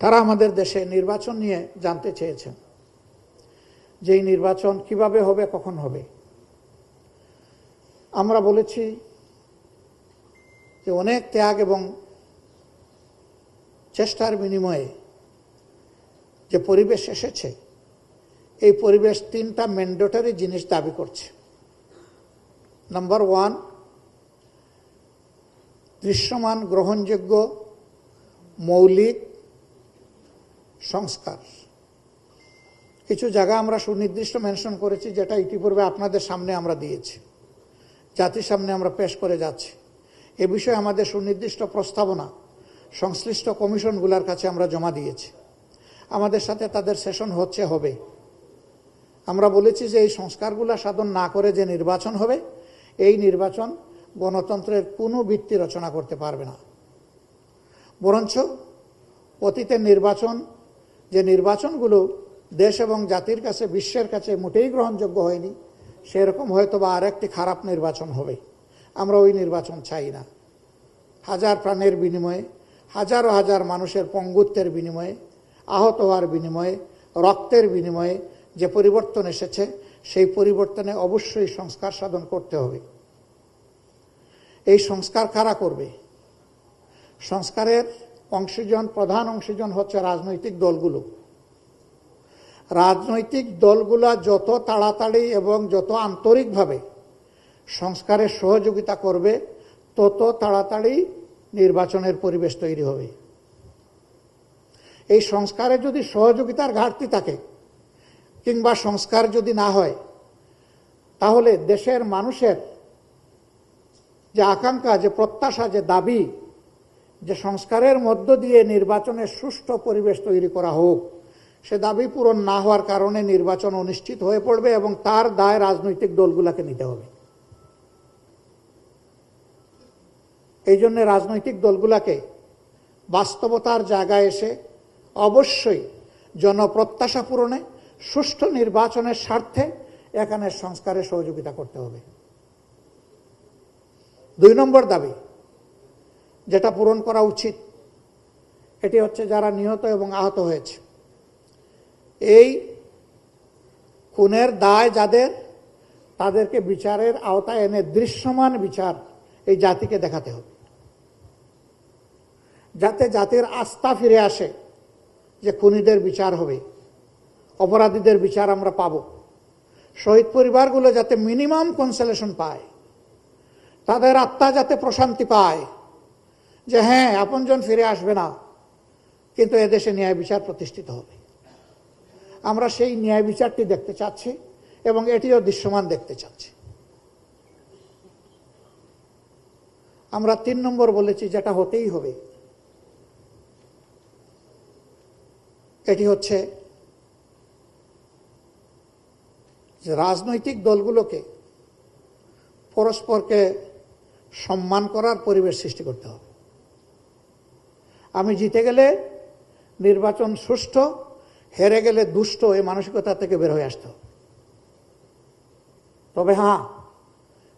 তারা আমাদের দেশে নির্বাচন নিয়ে জানতে চেয়েছেন যে এই নির্বাচন কিভাবে হবে, কখন হবে। আমরা বলেছি যে অনেক ত্যাগ এবং চেষ্টার বিনিময়ে যে পরিবেশ এসেছে, এই পরিবেশ তিনটা ম্যান্ডেটরি জিনিস দাবি করছে। নাম্বার ওয়ান, দৃশ্যমান গ্রহণযোগ্য মৌলিক সংস্কার। কিছু জায়গা আমরা সুনির্দিষ্ট মেনশন করেছি, যেটা ইতিপূর্বে আপনাদের সামনে আমরা দিয়েছি, জাতির সামনে আমরা পেশ করে যাচ্ছি। এ বিষয়ে আমাদের সুনির্দিষ্ট প্রস্তাবনা সংশ্লিষ্ট কমিশনগুলোর কাছে আমরা জমা দিয়েছি। আমাদের সাথে তাদের সেশন হবে। আমরা বলেছি যে এই সংস্কারগুলো সাধন না করে যে নির্বাচন হবে, এই নির্বাচন গণতন্ত্রের কোনো ভিত্তি রচনা করতে পারবে না। বরঞ্চ অতীতের নির্বাচন, যে নির্বাচনগুলো দেশ এবং জাতির কাছে, বিশ্বের কাছে মোটেই গ্রহণযোগ্য হয়নি, সেরকম হয়তো বা আরেকটি খারাপ নির্বাচন হবে। আমরা ওই নির্বাচন চাই না। হাজার প্রাণের বিনিময়ে, হাজার হাজার মানুষের পঙ্গুত্বের বিনিময়ে, আহত হওয়ার বিনিময়ে, রক্তের বিনিময়ে যে পরিবর্তন এসেছে, সেই পরিবর্তনে অবশ্যই সংস্কার সাধন করতে হবে। এই সংস্কার কারা করবে? সংস্কারের অংশীজন, প্রধান অংশীজন হচ্ছে রাজনৈতিক দলগুলো। রাজনৈতিক দলগুলো যত তাড়াতাড়ি এবং যত আন্তরিকভাবে সংস্কারের সহযোগিতা করবে, তত তাড়াতাড়ি নির্বাচনের পরিবেশ তৈরি হবে। এই সংস্কারে যদি সহযোগিতার ঘাটতি থাকে কিংবা সংস্কার যদি না হয়, তাহলে দেশের মানুষের যে আকাঙ্ক্ষা, যে প্রত্যাশা, যে দাবি, যে সংস্কারের মধ্য দিয়ে নির্বাচনের সুষ্ঠু পরিবেশ তৈরি করা হোক, সে দাবি পূরণ না হওয়ার কারণে নির্বাচন অনিশ্চিত হয়ে পড়বে এবং তার দায় রাজনৈতিক দলগুলোকে নিতে হবে। এই জন্য রাজনৈতিক দলগুলোকে বাস্তবতার জায়গায় এসে অবশ্যই জনপ্রত্যাশা পূরণে, সুষ্ঠু নির্বাচনের স্বার্থে এখানে সংস্কারের সহযোগিতা করতে হবে। 2 নম্বর দাবি যেটা পূরণ করা উচিত, এটি হচ্ছে যারা নিহত এবং আহত হয়েছে, এই খুনের দায় যাদের, তাদেরকে বিচারের আওতায় এনে দৃশ্যমান বিচার এই জাতিকে দেখাতে হবে, যাতে জাতির আস্থা ফিরে আসে যে খুনিদের বিচার হবে, অপরাধীদের বিচার আমরা পাব। শহীদ পরিবারগুলো যাতে মিনিমাম কনসোলেশন পায়, তাদের আত্মা যাতে প্রশান্তি পায় যে হ্যাঁ, আপনজন ফিরে আসবে না, কিন্তু এদেশে ন্যায় বিচার প্রতিষ্ঠিত হবে। আমরা সেই ন্যায় বিচারটি দেখতে চাচ্ছি এবং এটিও দৃশ্যমান দেখতে চাচ্ছি। আমরা 3 নম্বর বলেছি, যেটা হতেই হবে, এটি হচ্ছে যে রাজনৈতিক দলগুলোকে পরস্পরকে সম্মান করার পরিবেশ সৃষ্টি করতে হবে। আমি জিতে গেলে নির্বাচন সুষ্ঠু, হেরে গেলে দুষ্ট, এই মানসিকতা থেকে বের হয়ে আসতে হবে। তবে হ্যাঁ,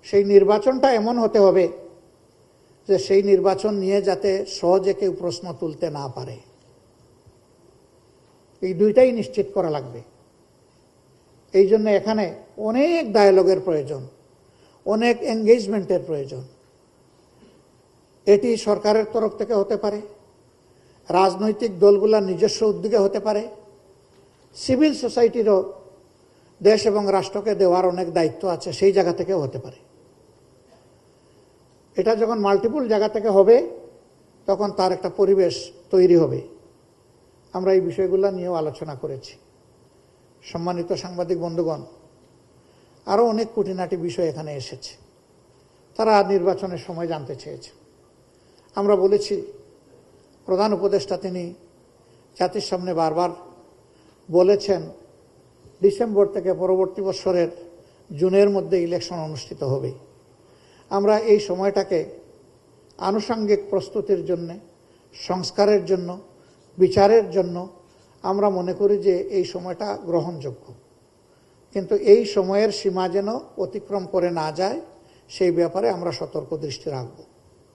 সেই নির্বাচনটা এমন হতে হবে যে সেই নির্বাচন নিয়ে যাতে সহজে কেউ প্রশ্ন তুলতে না পারে। এই দুইটাই নিশ্চিত করা লাগবে। এই জন্য এখানে অনেক ডায়ালগের প্রয়োজন, অনেক এঙ্গেজমেন্টের প্রয়োজন। এটি সরকারের তরফ থেকে হতে পারে, রাজনৈতিক দলগুলোর নিজস্ব উদ্যোগে হতে পারে, সিভিল সোসাইটিরও দেশ এবং রাষ্ট্রকে দেওয়ার অনেক দায়িত্ব আছে, সেই জায়গা থেকেও হতে পারে। এটা যখন মাল্টিপল জায়গা থেকে হবে, তখন তার একটা পরিবেশ তৈরি হবে। আমরা এই বিষয়গুলো নিয়েও আলোচনা করেছি। সম্মানিত সাংবাদিক বন্ধুগণ, আরও অনেক খুঁটিনাটি বিষয় এখানে এসেছে, তারা নির্বাচনের সময় জানতে চেয়েছে। আমরা বলেছি, প্রধান উপদেষ্টা তিনি জাতির সামনে বারবার বলেছেন ডিসেম্বর থেকে পরবর্তী বছরের জুনের মধ্যে ইলেকশন অনুষ্ঠিত হবে। আমরা এই সময়টাকে আনুষঙ্গিক প্রস্তুতির জন্য, সংস্কারের জন্য, বিচারের জন্য আমরা মনে করি যে এই সময়টা গ্রহণযোগ্য। কিন্তু এই সময়ের সীমা যেন অতিক্রম করে না যায়, সেই ব্যাপারে আমরা সতর্ক দৃষ্টি রাখব।